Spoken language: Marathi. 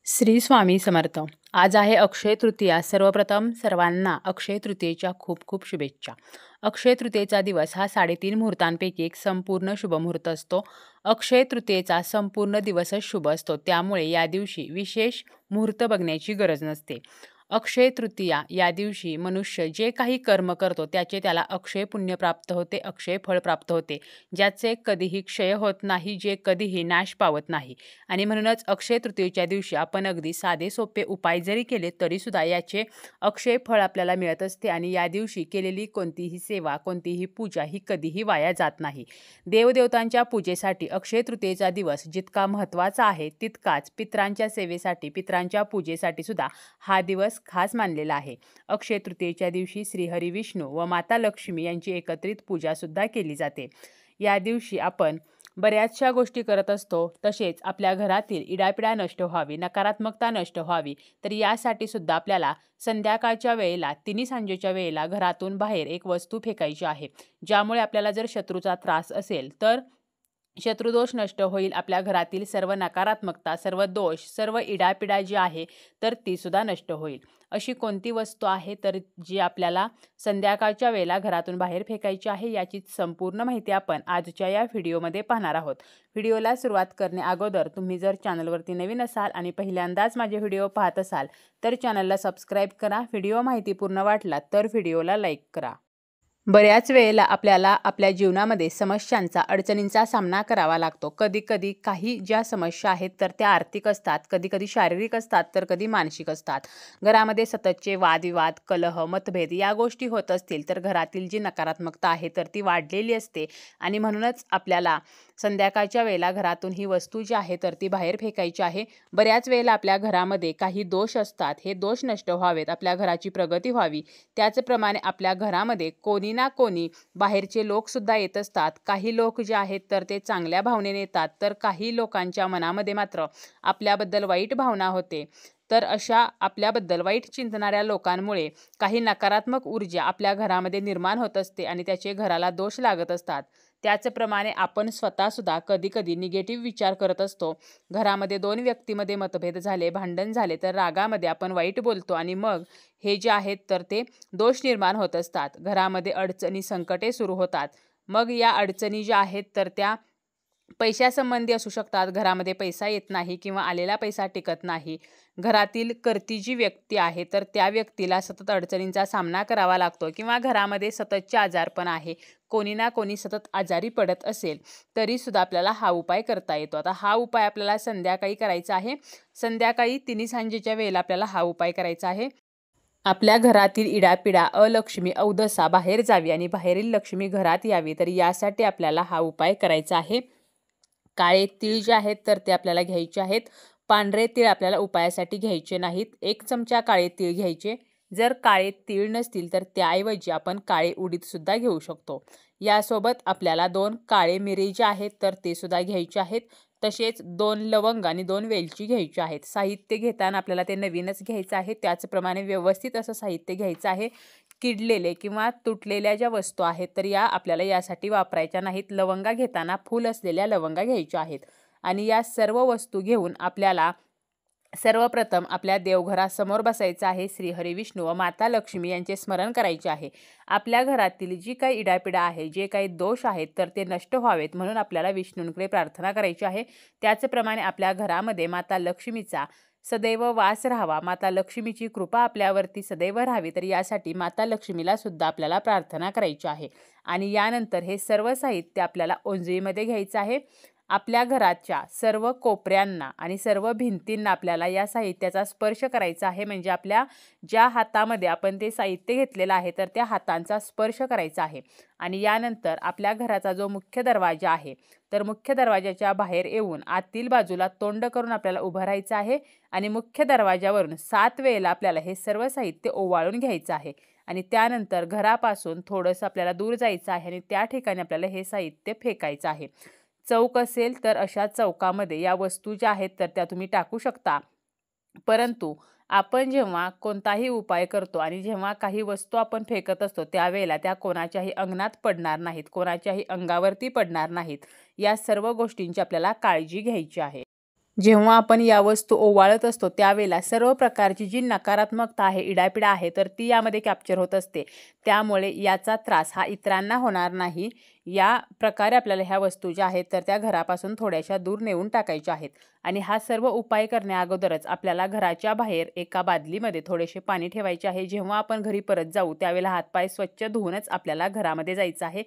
श्री स्वामी समर्थ. आज आहे अक्षय तृतीया. सर्वप्रथम सर्वांना अक्षय तृतीयेच्या खूप खूप शुभेच्छा. अक्षय तृतीयेचा दिवस हा 3.5 मुहूर्तांपैकी एक संपूर्ण शुभमुहूर्त असतो. अक्षय तृतीयेचा संपूर्ण दिवसच शुभ असतो, त्यामुळे या दिवशी विशेष मुहूर्त बघण्याची गरज नसते. अक्षय तृतीया या दिवशी मनुष्य जे काही कर्म करतो त्याचे त्याला अक्षय पुण्य प्राप्त होते, अक्षय फळ प्राप्त होते, ज्याचे कधीही क्षय होत नाही, जे कधीही नाश पावत नाही. आणि म्हणूनच अक्षय तृतीयेच्या दिवशी आपण अगदी साधे सोपे उपाय जरी केले तरीसुद्धा याचे अक्षय फळ आपल्याला मिळत असते. आणि या दिवशी केलेली कोणतीही सेवा, कोणतीही पूजा ही कधीही वाया जात नाही. देवदेवतांच्या पूजेसाठी अक्षय तृतीयेचा दिवस जितका महत्त्वाचा आहे, तितकाच पितरांच्या सेवेसाठी, पितरांच्या पूजेसाठी सुद्धा हा दिवस खास मानलेला आहे. अक्षय तृतीयेच्या दिवशी श्रीहरी विष्णू व माता लक्ष्मी यांची एकत्रित पूजा सुद्धा केली जाते. या दिवशी आपण बऱ्याचशा गोष्टी करत असतो, तसेच आपल्या घरातील इडापिडा नष्ट व्हावी, नकारात्मकता नष्ट व्हावी, तर यासाठी सुद्धा आपल्याला संध्याकाळच्या वेळेला, तिन्ही सांजेच्या वेळेला घरातून बाहेर एक वस्तू फेकायची आहे, ज्यामुळे आपल्याला जर शत्रूचा त्रास असेल तर शत्रुदोष नष्ट होईल. आपल्या घरातील सर्व नकारात्मकता, सर्व दोष, सर्व इडापिडा जी आहे तर ती सुद्धा नष्ट होईल. अशी कोणती वस्तू आहे तर जी आपल्याला संध्याकाळच्या वेळेला घरातून बाहेर फेकायची आहे, याची संपूर्ण माहिती आपण आजच्या या व्हिडिओमध्ये पाहणार आहोत. व्हिडिओला सुरुवात करणे अगोदर तुम्ही जर चॅनलवरती नवीन असाल आणि पहिल्यांदाच माझे व्हिडिओ पाहत असाल तर चॅनलला सबस्क्राईब करा. व्हिडिओ माहितीपूर्ण वाटला तर व्हिडिओला लाईक करा. बऱ्याच वेळेला आपल्याला आपल्या जीवनामध्ये समस्यांचा, अडचणींचा सामना करावा लागतो. कधी-कधी काही ज्या समस्या आहेत तर त्या आर्थिक असतात, कधी-कधी शारीरिक असतात, तर कधी मानसिक असतात. घरामध्ये सततचे वादविवाद, कलह, मतभेद या गोष्टी होत असतील तर घरातील जी नकारात्मकता आहे तर ती वाढलेली असते. आणि म्हणूनच आपल्याला संध्याकाळच्या वेळेला घरातून ही वस्तू जी आहे तर ती बाहेर फेकायची आहे. बऱ्याच वेळेला आपल्या घरामध्ये काही दोष असतात, हे दोष नष्ट व्हावेत, आपल्या घराची प्रगती व्हावी, त्याचप्रमाणे आपल्या घरामध्ये कोणी ना कोणी बाहेरचे लोकसुद्धा येत असतात. काही लोक जे आहेत तर ते चांगल्या भावनेने येतात, तर काही लोकांच्या मनामध्ये मात्र आपल्याबद्दल वाईट भावना होते. तर अशा आपल्याबद्दल वाईट चिंतणाऱ्या लोकांमुळे काही नकारात्मक ऊर्जा आपल्या घरामध्ये निर्माण होत असते आणि त्याचे घराला दोष लागत असतात. त्याचप्रमाणे आपण स्वतःसुद्धा कधी-कधी निगेटिव्ह विचार करत असतो. घरामध्ये 2 व्यक्तीमध्ये मतभेद झाले, भांडण झाले, तर रागामध्ये आपण वाईट बोलतो आणि मग हे जे आहेत तर ते दोष निर्माण होत असतात. घरामध्ये अडचणी, संकटे सुरू होतात. मग या अडचणी ज्या आहेत तर त्या पैशासंबंधी असू शकतात. घरामध्ये पैसा येत नाही किंवा आलेला पैसा टिकत नाही. घरातील कर्ती जी व्यक्ती आहे तर त्या व्यक्तीला सतत अडचणींचा सामना करावा लागतो किंवा घरामध्ये सततचे आजारपण आहे, कोणी ना कोणी सतत आजारी पडत असेल तरीसुद्धा आपल्याला हा उपाय करता येतो. आता हा उपाय आपल्याला संध्याकाळी करायचा आहे. संध्याकाळी तिन्ही सांजेच्या वेळेला आपल्याला हा उपाय करायचा आहे. आपल्या घरातील इडापिडा, अलक्ष्मी, अवदसा बाहेर जावी आणि बाहेरील लक्ष्मी घरात यावी, तर यासाठी आपल्याला हा उपाय करायचा आहे. काळे तीळ जे आहेत तर ते आपल्याला घ्यायचे आहेत. पांढरे तीळ आपल्याला उपायासाठी घ्यायचे नाहीत. 1 चमचा काळे तीळ घ्यायचे. जर काळे तीळ नसतील तर त्याऐवजी आपण काळे उडीद सुद्धा घेऊ शकतो. यासोबत आपल्याला 2 काळे मिरी जे आहेत तर ते सुद्धा घ्यायचे आहेत. तसेच 2 लवंग आणि 2 वेलची घ्यायची आहेत. साहित्य घेताना आपल्याला ते नवीनच घ्यायचं आहे. त्याचप्रमाणे व्यवस्थित असं साहित्य घ्यायचं आहे. किडलेले किंवा तुटलेल्या ज्या वस्तू आहेत तर या आपल्याला यासाठी वापरायच्या नाहीत. लवंगा घेताना फूल असलेल्या लवंगा घ्यायच्या आहेत. आणि या सर्व वस्तू घेऊन आपल्याला सर्वप्रथम आपल्या देवघरासमोर बसायचं आहे. श्रीहरी विष्णू व माता लक्ष्मी यांचे स्मरण करायचे आहे. आपल्या घरातील जी काही इडापिडा आहे, जे काही दोष आहेत तर ते नष्ट व्हावेत म्हणून आपल्याला विष्णूंकडे प्रार्थना करायची आहे. त्याचप्रमाणे आपल्या घरामध्ये माता लक्ष्मीचा सदैव वास राहावा, माता लक्ष्मीची कृपा आपल्यावरती सदैव राहावी, तर यासाठी माता लक्ष्मीला सुद्धा आपल्याला प्रार्थना करायची आहे. आणि यानंतर हे सर्व साहित्य आपल्याला ओंजळीमध्ये घ्यायचं आहे. आपल्या घराच्या सर्व कोपऱ्यांना आणि सर्व भिंतींना आपल्याला या साहित्याचा स्पर्श करायचा आहे. म्हणजे आपल्या ज्या हातामध्ये आपण ते साहित्य घेतलेलं आहे तर त्या हातांचा स्पर्श करायचा आहे. आणि यानंतर आपल्या घराचा जो मुख्य दरवाजा आहे तर मुख्य दरवाजाच्या बाहेर येऊन आतील बाजूला तोंड करून आपल्याला उभं राहायचं आहे. आणि मुख्य दरवाजावरून 7 वेळेला आपल्याला हे सर्व साहित्य ओवाळून घ्यायचं आहे. आणि त्यानंतर घरापासून थोडंसं आपल्याला दूर जायचं आहे आणि त्या ठिकाणी आपल्याला हे साहित्य फेकायचं आहे. चौक असेल तर अशा चौकामध्ये या वस्तू ज्या आहेत तर त्या तुम्ही टाकू शकता. परंतु आपण जेव्हा कोणताही उपाय करतो आणि जेव्हा काही वस्तू आपण फेकत असतो त्यावेळेला त्या कोणाच्याही अंगणात पडणार नाहीत, कोणाच्याही अंगावरती पडणार नाहीत. या सर्व गोष्टींची आपल्याला काळजी घ्यायची आहे. जेव्हा आपण या वस्तू ओवाळत असतो त्यावेळेला सर्व प्रकारची जी नकारात्मकता आहे, इडापिडा आहे, तर ती यामध्ये कॅप्चर होत असते. त्यामुळे याचा त्रास हा इतरांना होणार नाही. या प्रकारे आपल्याला ह्या वस्तू ज्या आहेत तर त्या घरापासून थोड्याशा दूर नेऊन टाकायच्या आहेत. आणि हा सर्व उपाय करण्याअगोदरच आपल्याला घराच्या बाहेर एका बादलीमध्ये थोडेसे पाणी ठेवायचे आहे. जेव्हा आपण घरी परत जाऊ त्यावेळेला हातपाय स्वच्छ धुवूनच आपल्याला घरामध्ये जायचं आहे.